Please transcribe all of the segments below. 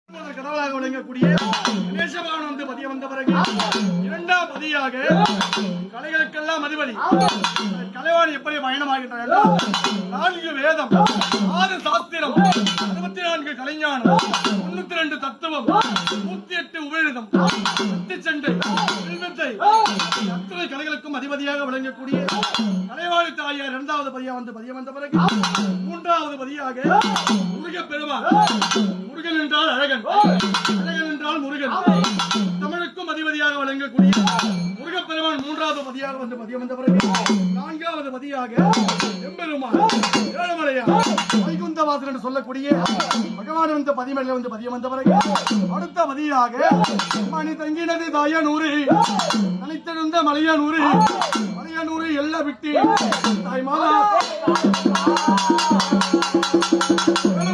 கடவுளாக விளங்கக்கூடிய கணேசபகவான் வந்து பதிய வந்த பிறகு இரண்டாம் பதியாக கலைகளுக்கெல்லாம் அதிபதி கலைவாணி எப்படி பயணமாகின்றார்? 4 வேதம், 6 சாஸ்திரம், 64 கலைஞானம், 92 தத்துவம், 108 உபநிடதம், சண்டை, வில்வித்தை, அத்தனை கலைகளுக்கும் அதிபதியாக விளங்கக்கூடிய கலைவாணி தாயார் இரண்டாவது பதியா வந்து பதிய வந்த பிறகு மூன்றாவது பதியாக முருகப் பெருமான். முருகன் என்றால் அழகன், அழகன் என்றால் முருகன், தமிழுக்கும் அதிபதியாக வழங்கக்கூடிய முருகப் பெருமான் மூன்றாவது பதியாக வந்து பதியம் வந்த பிறகு நான்காவது பதியாக எம்பெருமான் ஏழுமலையான் வைகுந்தவாசன் என்று சொல்லக்கூடிய பகவான் வந்து பதிமேல வந்து பதியம் வந்த பிறகு அடுத்த பதியாக மணி தங்கினது தாயனூரு தனித்தெழுந்த மலையானூரு மலையானூரு எல்ல விட்டு தாய் மாதா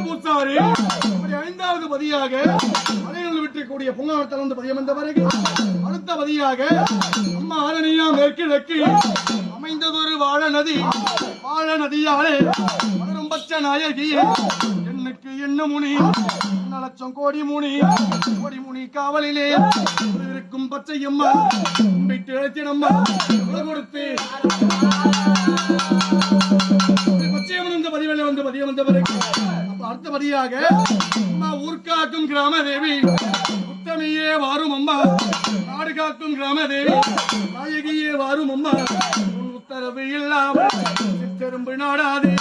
பூசாரி. ஐந்தாவது பதியாக மலையில் விட்டுக்கூடிய பொங்காவரத்தில் வந்து பதியம் வந்த பிறகு அடுத்த பதியாக அம்மா ஆரணியா மேற்கிழக்கு அமைந்ததொரு வாழ நதி, வாழ நதியாலே மலரும் பச்சை நாயகியே எண்ணுக்கு என்ன முனி லட்சம் கோடி முனி, கோடி முனி காவலிலே இருக்கும் பச்சை அம்மா கும்பிட்டு எழுத்தினம்மா கொடுத்து பதிவேல வந்து பதியம் வந்த பிறகு அடுத்த பதியாக அம்மா ஊர்காக்கும் கிராம தேவி உத்தமியே வாரும் அம்மா, நாடு காக்கும் கிராம தேவி நாயகியே வாரும் அம்மா, உத்தரவு இல்லாமல் சிற்றெரும்பு நாடாது,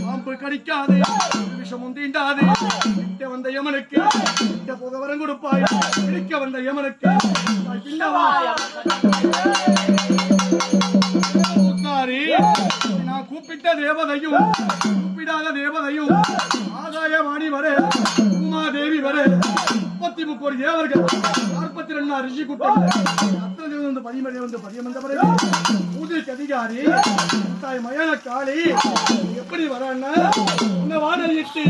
பாம்பு கடிக்காது, விஷமும் தீண்டாது, கிட்ட வந்த யமனுக்கு கிட்ட போக வரம் கொடுப்பாய், பிடிக்க வந்த யமனுக்கு நான் கூப்பிட்ட தேவதையும் கூப்பிடாத தேவதையும் ஆகாயவாணி வர உமாதேவி வர 33 தேவர்கள் 42 ரிஷி கூட்டம் அத்தனை வந்து பதிமலை வந்து பதியம் வந்த பிறகு பூஜைக்கு அதிகாரி தாய் மயான காளி எப்படி வரான்னா உன்னை வானலிட்டு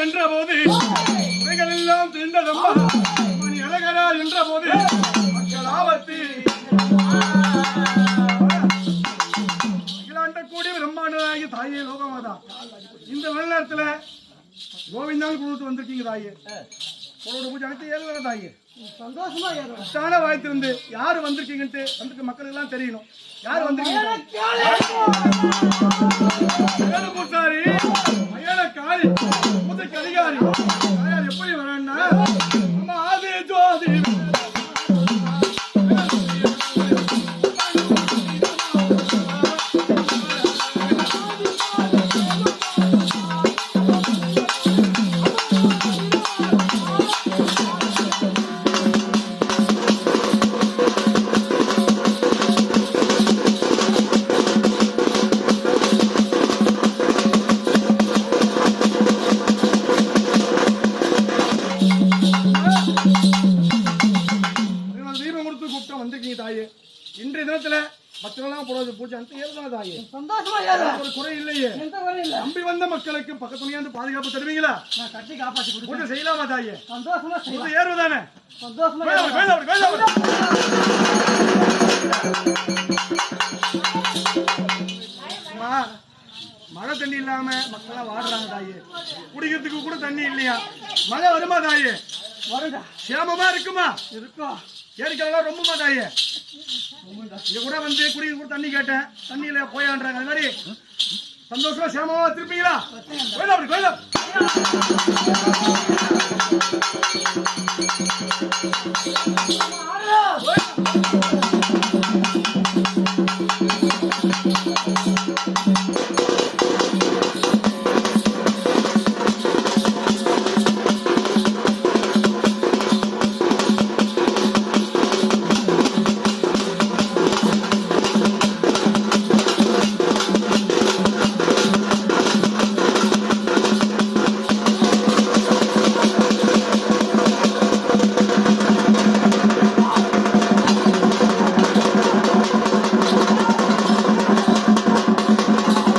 என்ற போது எல்லாம் திண்டதம்மா, மணி அழகரா என்ற போது மக்கள் ஆபத்து கூடிய பிரம்மாண்டனாகி தாயே லோகமாதா. இந்த நேரத்தில் கோவிந்தான் குழுத்து வந்திருக்கீங்க தாயே, உங்களோட பூஜை அனைத்து ஏழு தாயே சந்தோஷமா ஏதான வாய்த்திருந்து யாரு வந்திருக்கீங்கன்ட்டு வந்துட்டு மக்களுக்கு எல்லாம் தெரியணும். யாரு வந்திருக்கீங்க? பூசாரி மயான காளி பூஜைக்கு அதிகாரி எப்படி வரேன்னா ஆதி ஜோதி இன்றைய தினத்துல மக்கள் பூஜை தாயே சந்தோஷமா ஒரு குறை இல்லையே. நம்பி வந்த மக்களுக்கு பக்கத்துணையாந்து பாதுகாப்பு தருவீங்களா? நான் கட்டி காப்பாற்றி பூஜை செய்யலாமா தாயே? சந்தோஷமா ஏறுவதானே? சந்தோஷமா மழை தண்ணி இல்லாம மக்கள் வாடுறாங்க தாயே, குடிக்கிறதுக்கு கூட தண்ணி இல்லையா? மழை வருமா தாயே? வருதா? சேமமா இருக்குமா? இருக்கும். ஏரிக்கெல்லாம் ரொம்ப தாயே இங்க கூட வந்து குடிக்க கூட தண்ணி கேட்டேன், தண்ணியில போயான்றாங்க. அது மாதிரி சந்தோஷமா சேமமா திருப்பீங்களா? கோயிலா அப்படி கோயிலா